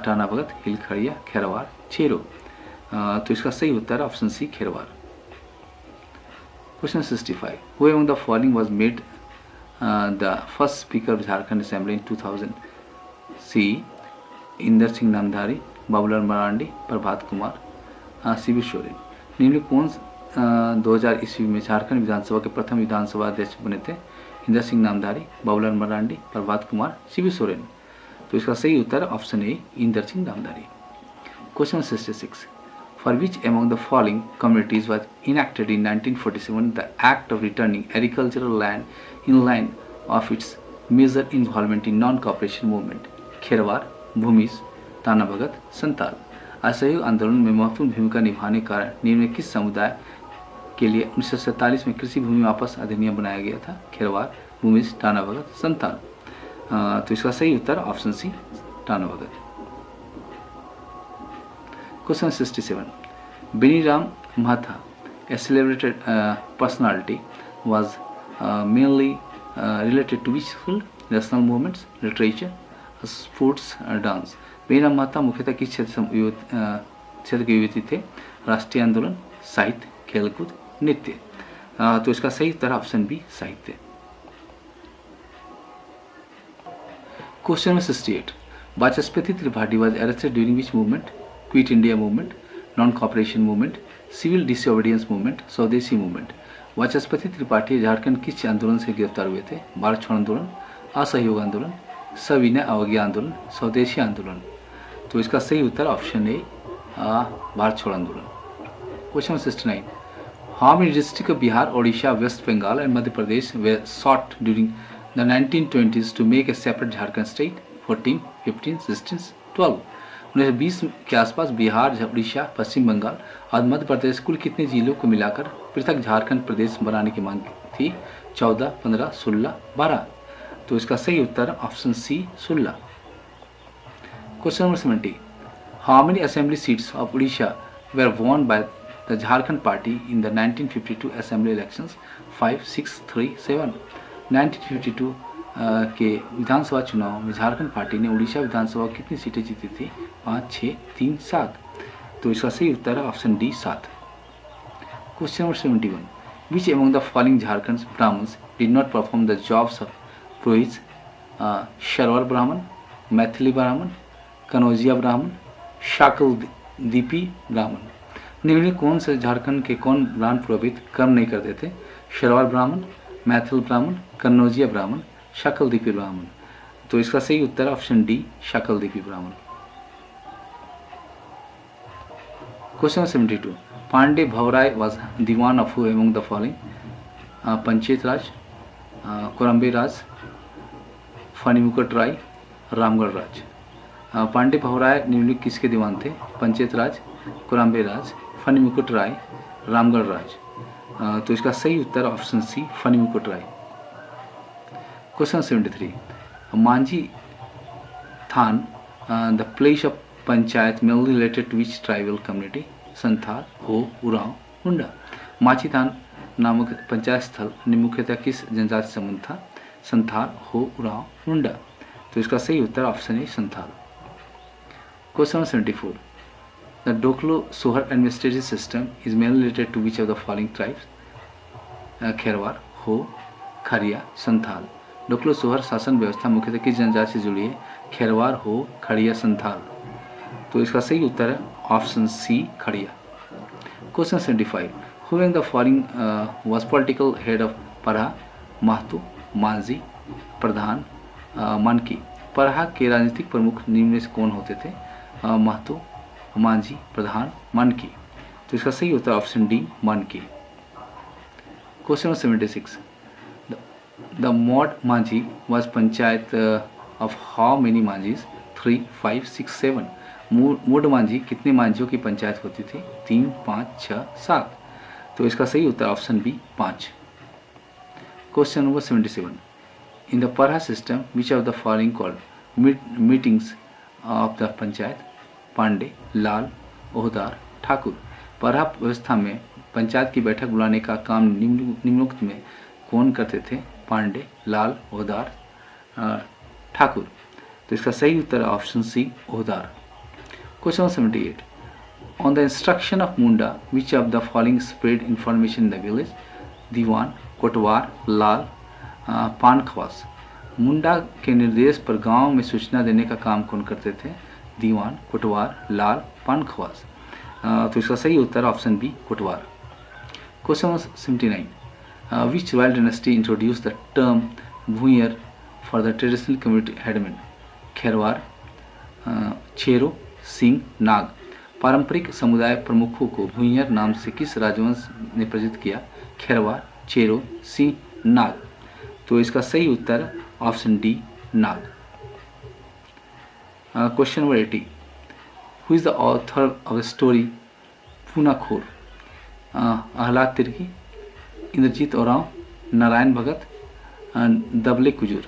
टाना भगत, हिलखरिया, खेरवार, चेरो। तो इसका सही उत्तर है option C, Kherwar. Question 65, who among the following was made the first speaker of Jharkhand Assembly in 2000? सी इंदर सिंह नामधारी, बाबूलाल मरांडी, प्रभात कुमार, शिबू सोरेन। निम्न कौन 2000 ईस्वी में झारखंड विधानसभा के प्रथम विधानसभा अध्यक्ष बने थे? इंदर सिंह नामधारी, बाबूलाल मरांडी, प्रभात कुमार, शिबू सोरेन। तो इसका सही उत्तर है option A, Inder Singh Namdhari. Question 66, for which among the following communities was enacted in 1947 the act of returning agricultural land in line of its major involvement in non-cooperation movement? Kherwar, Bhumij, ताना भगत, संताल। असहयोग आंदोलन में महत्वपूर्ण भूमिका निभाने के कारण निम्न में किस समुदाय के लिए 1947 में कृषि भूमि वापस अधिनियम बनाया गया था? खेरवार, भूमिज, ताना भगत, संताल। तो इसका सही उत्तर ऑप्शन सी, ताना भगत। क्वेश्चन 67, बेनीराम महता, a celebrated personality, was mainly related to which field? National movements, literature, sports, dance. Beniram महता मुख्यतः किस क्षेत्र के युवती थे? राष्ट्रीय आंदोलन, साहित्य, खेलकूद, नृत्य। तो इसका सही उत्तर ऑप्शन बी, साहित्य। Question number 68, Vachaspati Tripathi was arrested during which movement? Quit India movement, non cooperation movement, civil disobedience movement, Swadeshi movement. Vachaspati Tripathi Jharkhand किस आंदोलन से गिरफ्तार हुए थे? भारत छोड़ो आंदोलन, असहयोग आंदोलन, सविनय अवज्ञा आंदोलन, स्वदेशी आंदोलन। तो इसका सही उत्तर ऑप्शन ए, भारत छोड़ो आंदोलन। Question 69, how many district of Bihar, Odisha, West Bengal and Madhya Pradesh they sought during the 1920s to make a separate Jharkhand state? 14, 15, 16, 12। 1920 के आसपास बिहार, उड़ीसा, पश्चिम बंगाल और मध्य प्रदेश कुल कितने जिलों को मिलाकर पृथक झारखंड प्रदेश बनाने की मांग थी? 14, 15, 16, 12। तो इसका सही उत्तर option C, 16। Question number 70, how many assembly seats of Orissa were won by the Jharkhand party in the 1952 assembly elections? 5, 6, 3, 7। 1952 के विधानसभा चुनाव में झारखंड पार्टी ने उड़ीसा विधानसभा कितनी सीटें जीती थी? 5, 6, 3, 7। तो इसका सही उत्तर है option D, 7। Question number 71, which among the following Jharkhand Brahmins did not perform the jobs of purohit? Sharvar Brahmin, Maithili ब्राह्मण, कनौजिया ब्राह्मण, शाकलदीपी ब्राह्मण। निम्न में कौन से झारखंड के कौन ब्राह्मण पुरोहित कर्म नहीं करते थे? शरवर ब्राह्मण, मैथिल ब्राह्मण, कन्नौजिया ब्राह्मण, शाकलदीपी ब्राह्मण। तो इसका सही उत्तर option D, Shakaldwipi Brahmin. Question 72, Pandey Bhawrai was Diwan of who among the following? Panchet Raj, Korambe Raj, Phanimukut Rai, Ramgarh Raj. Pandey Bhawrai निम्नलिखित किसके दीवान थे? पंचेत राज, कोरम्बे राज, फणिमुकुट राय, रामगढ़ राज। तो इसका सही उत्तर option C, Phanimukut Rai. Question 73, Manjhi than the place of panchayat mainly related to which tribal community? Santhal, Ho, Oraon, मुंडा। मांझी थान नामक पंचायत स्थल मुख्यतः किस जनजाति संबंध था? संथाल, हो, उरांव, मुंडा। तो इसका सही उत्तर ऑप्शन है, Santhal. Question 74, the Doklo Sohor administrative system is mainly related to which of the following tribes? Kherwar, Ho, Kharia, Santhal. डोकलो सोहर शासन व्यवस्था मुख्यतः किस जनजाति से जुड़ी है? खेरवार, हो, खड़िया, संथाल। तो इसका सही उत्तर है option C, Kharia. Question 75, who among the following was political head of Parha? Mahto, Manjhi, Pradhan, Manki. Parha के राजनीतिक प्रमुख निम्न में से कौन होते थे? महतो, मांझी, प्रधान, मानकी। तो इसका सही उत्तर option D Manki. Question number 76, the Mod Manjhi was panchayat of how many Manjhis? 3, 5, 6, 7। Mod Manjhi कितने मांझियों की पंचायत होती थी? 3, 5, 6, 7। तो इसका सही उत्तर option B 5। Question number 77, in the Parha system which of the following called meetings of the panchayat? Pandey, Lal, Ohdar, Thakur. Parha व्यवस्था में पंचायत की बैठक बुलाने का काम निम्नलिखित में कौन करते थे? पांडे, लाल, ओहदार, ठाकुर। तो इसका सही उत्तर option C Ohdar. Question number 78, on the instruction of Munda which of the following spread information in the village? Diwan, Kotwar, Lal, पानखवास। मुंडा के निर्देश पर गांव में सूचना देने का काम कौन करते थे? दीवान, कोटवार, लाल, पानखवास। तो इसका सही उत्तर option B Kotwar. Question number 79, which royal dynasty introduce the term Bhuinyar for the traditional community headmen? Kharwar, Chero, Singh, Nag. पारंपरिक समुदाय प्रमुखों को भूंयर नाम से किस राजवंश ने परिचित किया? खेरवार, चेरो, सिंह, नाग। तो इसका सही उत्तर option D Nag. Question number 80, who is the author of the story Poonakhor? Ahlad Tirkey, Indrajit Oraon, Narayan Bhagat, Dable Kujur.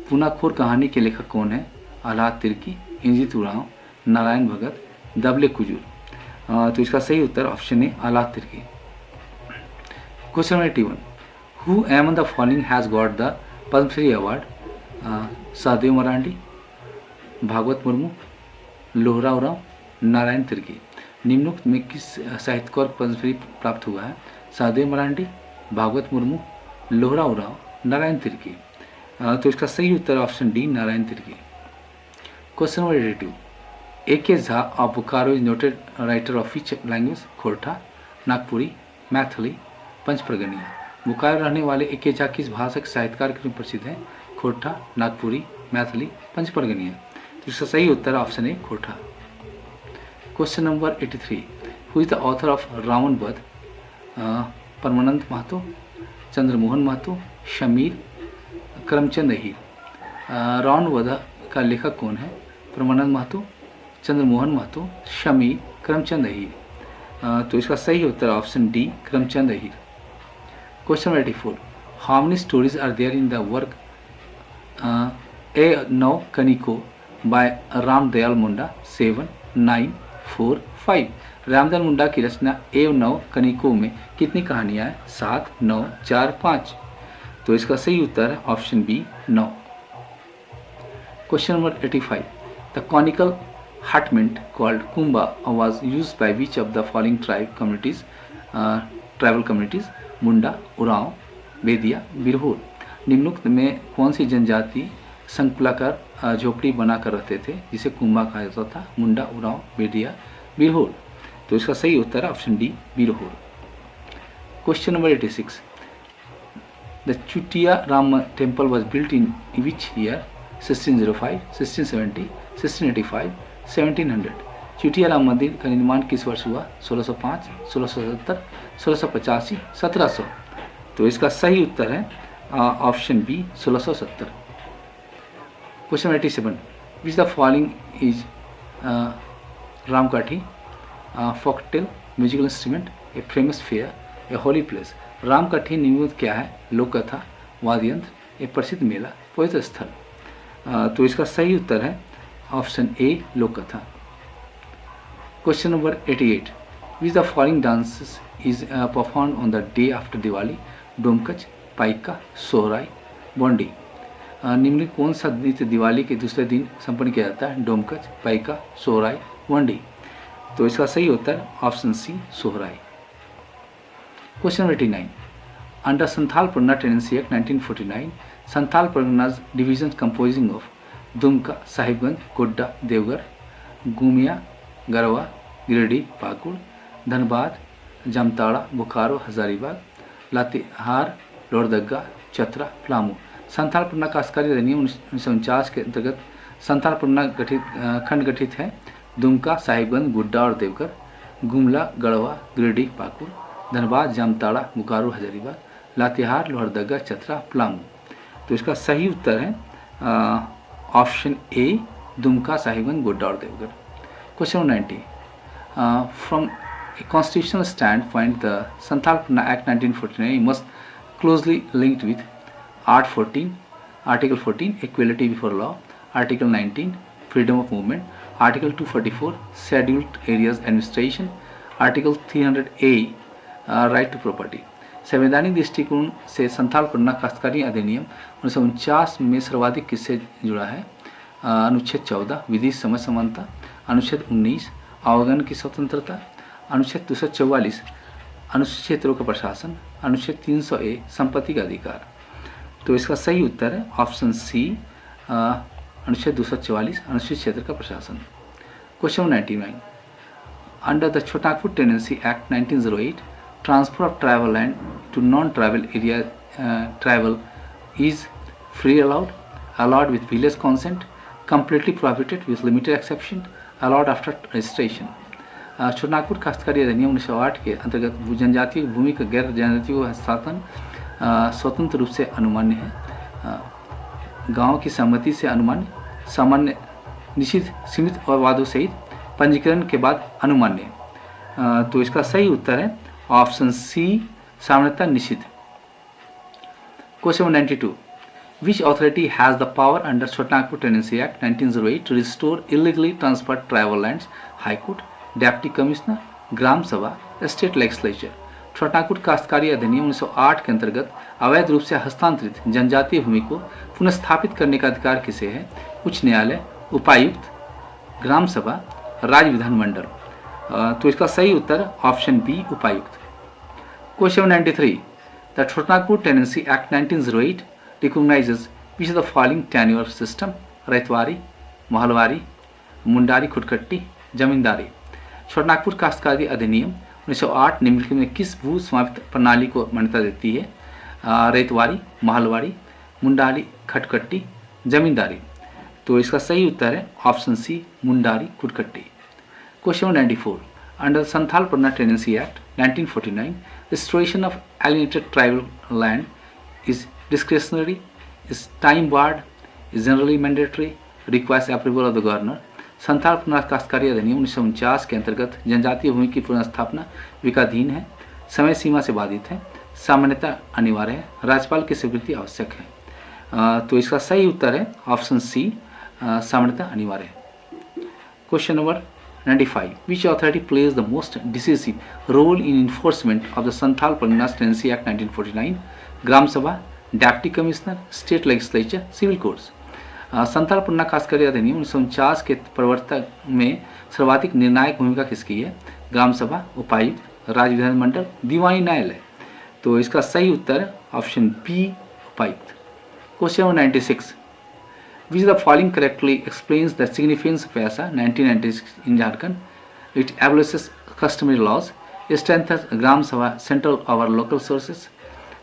Poonakhor कहानी के लेखक कौन है? आह्लाद तिर्की, इंद्रजीत ओरांव, नारायण भगत, दबले कुजूर। तो इसका सही उत्तर option A Ahlad Tirkey. Question number 81, who among the following has got the Padmashri award? Sahdev Marandi, Bhagwat Murmu, Lohra Oraon, Narayan Tirkey. निम्नलिखित में किस साहित्यकार को पद्मश्री प्राप्त हुआ है? सहदेव मरांडी, भागवत मुर्मू, लोहरा ओरांव, नारायण तिर्की। तो इसका सही उत्तर option D Narayan Tirkey. Question number 82, A.K. Jha of Bokaro is noted writer of which language? Khortha, Nagpuri, Maithili, Panchpargania. Bokaro रहने वाले A.K. Jha किस भाषा के साहित्यकार के रूप में प्रसिद्ध हैं? खोरठा, नागपुरी, मैथिली, पंचप्रगनिया। तो इसका सही उत्तर option A Khortha. Question number 83, who is the author of Ravan Vadh? Parmanand Mahato, Chandramohan Mahato, Shamir, Karamchand Ahir. Ravan वध का लेखक कौन है? परमानंद महतो, चंद्रमोहन महतो, शमीर, करमचंद अहीर। तो इसका सही उत्तर option D Karamchand Ahir. Question 84, how many stories are there in the work a Nav Kaniko by Ramdayal Munda? 7, 9, 4, 5। Ramdayal Munda की रचना ए नव कनिको में कितनी कहानियां हैं? 7, 9, 4, 5। तो इसका सही उत्तर है option B 9। Question number 85, the conical hutment called Kumba was used by which of the following tribal communities? मुंडा, उरांव, बेदिया, बिरहोर। निम्नलिखित में कौन सी जनजाति संकुलाकार झोपड़ी बनाकर रहते थे जिसे कुंबा कहा जाता था? मुंडा, उरांव, बेदिया, बिरहोर। तो इसका सही उत्तर है option D Birhor. Question number 86, the Chutia Ram temple was built in which year? 1605, 1670, 1685, 1700। चुटिया राम मंदिर का निर्माण किस वर्ष हुआ? 1605, 1670, 1685, 1700। तो इसका सही उत्तर है option B 1670। Question 87, which the following is Ramkathi? Folktale, musical instrument, a famous fair, a holy place. Ramkathi निम्नलिखित क्या है? लोक कथा, वाद्य यंत्र, एक प्रसिद्ध मेला, पवित्र स्थल। तो इसका सही उत्तर है ऑप्शन ए लोक कथा। Question number 88, which the following dances is perform on the day after Diwali? Domkach, Paika, Sohrai, Bondi. निम्नलिखित कौन सा नृत्य दिवाली के दूसरे दिन संपन्न किया जाता है? डोमकच, पाइका, सोहराई, बोंडी। तो इसका सही उत्तर option C Sohrai. Question number 89, under Santhal Pargana tenancy act 1949, Santhal Parganas division composing of Dumka, Sahibganj, Godda, Deoghar, Gumia, Garhwa, Giridih, Pakur, Dhanbad, Jamtara, Bokaro, Hazaribagh, Latehar, Lohardaga, Chatra, Palamu. Santhal Pargana काश्तकारी अधिनियम 1949 के अंतर्गत संथाल परगना खंड गठित है। दुमका, साहिबगंज, गुड्डा और देवघर, गुमला, गढ़वा, गिरिडीह, पाकुड़, धनबाद, जामताड़ा, बोकारो, हजारीबाग, लातेहार, लोहरदगा, चतरा, पलामू। तो इसका सही उत्तर है ऑप्शन ए, दुमका, साहिबगंज, गुड्डा और Deoghar. Question 90, from a constitutional standpoint, the Santhal Pargana Act 1949 must closely linked with Art 14, Article 14, Equality before law, Article 19, Freedom of movement, Article 244, Scheduled Areas Administration, Article 300A, Right to Property। संवैधानिक दृष्टिकोण से संथाल परगना काश्तकारी अधिनियम 1949 में सर्वाधिक किससे जुड़ा है? अनुच्छेद 14, विधि समझ समानता, अनुच्छेद 19, अवगण की स्वतंत्रता, अनुच्छेद 244, अनुसूचित क्षेत्रों का प्रशासन, अनुच्छेद 300A, संपत्ति का अधिकार। तो इसका सही उत्तर है ऑप्शन सी, अनुच्छेद 244, अनुसूचित क्षेत्र का प्रशासन। Question 99, under the Chotanagpur tenancy act 1908, transfer of tribal land to non tribal area tribal is free allowed with village consent, completely prohibited with limited exception, allowed after registration। Chotanagpur काश्तकारी अधिनियम 1908 के अंतर्गत जनजातीय भूमि का गैर जनजातियों का हस्तांतरण स्वतंत्र रूप से अनुमान्य है। गांव की सहमति से अनुमान्य, सामान्य, निश्चित, सीमित और वादों सहित पंजीकरण के बाद अनुमान्य। तो इसका सही उत्तर है ऑप्शन सी, सामान्यता, निश्चित। Question 92, Which authority has the power under Chotanagpur Tenancy Act 1908 to restore illegally transferred tribal lands? High Court, Deputy Commissioner, ग्राम सभा, स्टेट लेजिस्लेचर। छोटानागपुर काश्तकारी अधिनियम 1908 के अंतर्गत अवैध रूप से हस्तांतरित जनजातीय भूमि को पुनर्स्थापित करने का अधिकार किसे है? उच्च न्यायालय, उपायुक्त, ग्राम सभा, राज्य विधानमंडल। तो इसका सही उत्तर ऑप्शन बी, उपायुक्त। Question 93, the Chotanagpur tenancy act 1908 recognizes which of the following tenure system? Ryotwari, Mahalwari, Mundari, Khuntkatti, Zamindari. Chotanagpur काश्तकारी अधिनियम 1908 निम्नलिखित में किस भू समाप्त प्रणाली को मान्यता देती है? रैतवारी, महलवारी, मुंडारी, खटकट्टी, जमींदारी। तो इसका सही उत्तर है option C, Mundari, Khuntkatti. Question 94, under Santhal Pargana tenancy act 1949, restoration of alienated tribal land is discretionary, is time barred, is generally mandatory, requires approval of the governor। Santhal Pargana काश्तकारी अधिनियम 1949 के अंतर्गत जनजातीय भूमि की पुनर्स्थापना विकाधीन है, समय सीमा से बाधित है, सामान्यता अनिवार्य है, राज्यपाल की स्वीकृति आवश्यक है। तो इसका सही उत्तर है ऑप्शन सी, सामान्यता अनिवार्य है। Question number 95, which authority plays the most decisive role in enforcement of the Santhal Pargana tenancy act 1949? Gram sabha, deputy commissioner, state legislature, civil courts. Santhal Pargana काश्तकारी अधिनियम 1949 के प्रवर्तन में सर्वाधिक निर्णायक भूमिका किसकी है? ग्राम सभा, उपायुक्त, राज्य विधानमंडल, दीवानी न्यायालय। तो इसका सही उत्तर है ऑप्शन बी, उपायुक्त। Question 96, which the following correctly explains the significance of ऐसा 1996 in Jharkhand? It abolishes customary laws, strengthens gram sabha central और local sources,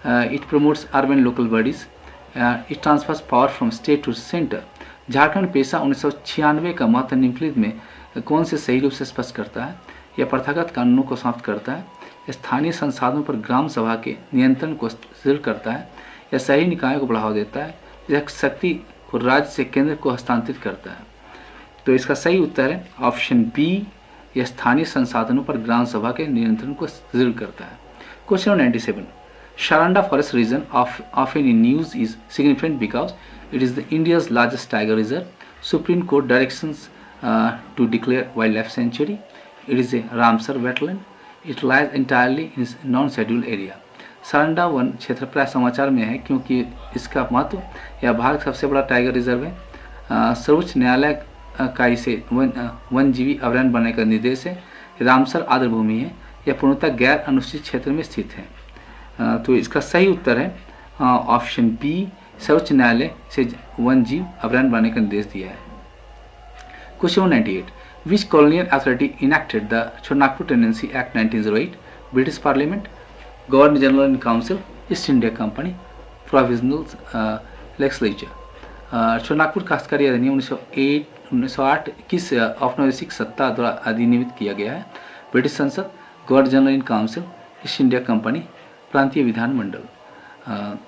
it promotes urban local bodies, it transfers power from state to center। Jharkhand पेशा 1996 का महत्व निम्नलिखित में कौन से सही रूप से स्पष्ट करता है? यह प्रथागत कानूनों को समाप्त करता है, स्थानीय संसाधनों पर ग्राम सभा के नियंत्रण को सुदृढ़ करता है, या शहरी निकायों को बढ़ावा देता है, यह शक्ति को राज्य से केंद्र को हस्तांतरित करता है। तो इसका सही उत्तर है ऑप्शन बी, यह स्थानीय संसाधनों पर ग्राम सभा के नियंत्रण को सुदृढ़ करता है। Question 97, Sharanda Forest region often in news is significant because it is the India's largest tiger reserve. Supreme Court directions to declare wildlife sanctuary. It is a Ramsar wetland. It lies entirely in non-scheduled area। Saranda one क्षेत्र प्राय समाचार में है क्योंकि इसका महत्व, यह भारत का सबसे बड़ा टाइगर रिजर्व है। सर्वोच्च न्यायालय का इसे वन्यजीवी अभयारण्य बनाने का निर्देश है। रामसर आर्द्र भूमि है, यह पूर्णतः गैर अनुसूचित क्षेत्र में स्थित है। तो इसका सही उत्तर है ऑप्शन बी, सर्वोच्च न्यायालय से वन्यजीव अभयारण्य बनाने का निर्देश दिया है। Question 98, which colonial authority enacted the Chotanagpur tenancy act 1908? British parliament, governor general in council, East India company, provisional legislature. Chotanagpur काश्तकारी अधिनियम 1908 1908 किस औपनिवेशिक सत्ता द्वारा अधिनियमित किया गया है? ब्रिटिश संसद, governor general in council, East India company, प्रांतीय विधानमंडल।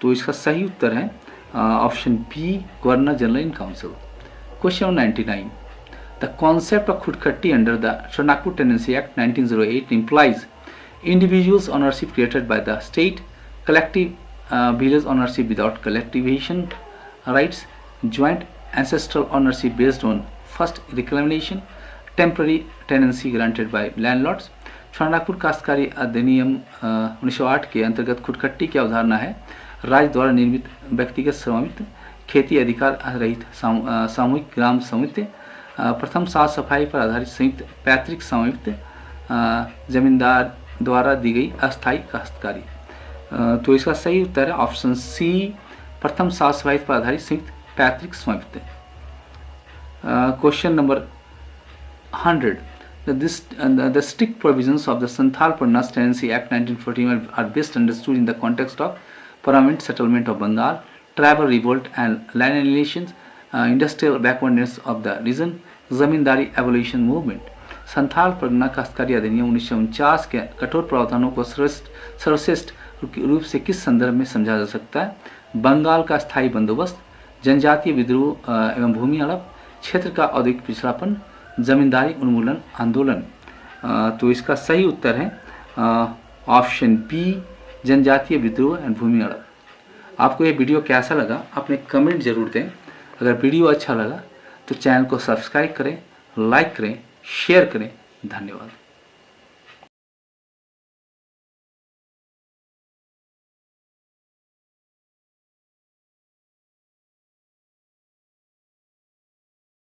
तो इसका सही उत्तर है option B, governor general in council. Question 99, the concept of khuntkatti under the Nagpur Tenancy Act 1908 implies individuals ownership created by the state, collective village ownership without collectivization rights, joint ancestral ownership based on first reclamation, temporary tenancy granted by landlords। Nagpur काश्तकारी अधिनियम 1908 के अंतर्गत खुदकट्टी की अवधारणा है राज्य द्वारा निर्मित व्यक्तिगत स्वामित्व, खेती अधिकार रहित सामूहिक ग्राम स्वामित्व, प्रथम साफ सफाई पर आधारित संयुक्त पैतृक स्वामित्व, जमींदार द्वारा दी गई अस्थायी काश्तकारी। तो इसका सही उत्तर है ऑप्शन सी, प्रथम साफ सफाई पर आधारित संयुक्त पैतृक स्वामित्व। Question number 100, the strict provisions of the Santhal Parnas Tenancy Act 1941 are best understood in the context of permanent settlement of Bengal, tribal revolt and land alienation, industrial backwardness of the region, zamindari evolution movement. Santhal Pargana काश्तकारी अधिनियम 1949 के कठोर प्रावधानों को सर्वश्रेष्ठ रूप से किस संदर्भ में समझा जा सकता है? बंगाल का स्थायी बंदोबस्त, जनजातीय विद्रोह एवं भूमि हड़प, क्षेत्र का औद्योगिक पिछड़ापन, जमींदारी उन्मूलन आंदोलन। तो इसका सही उत्तर है ऑप्शन बी, जनजातीय विद्रोह एवं भूमि हड़प। आपको ये वीडियो कैसा लगा अपने कमेंट जरूर दें। अगर वीडियो अच्छा लगा तो चैनल को सब्सक्राइब करें, लाइक करें, शेयर करें। धन्यवाद।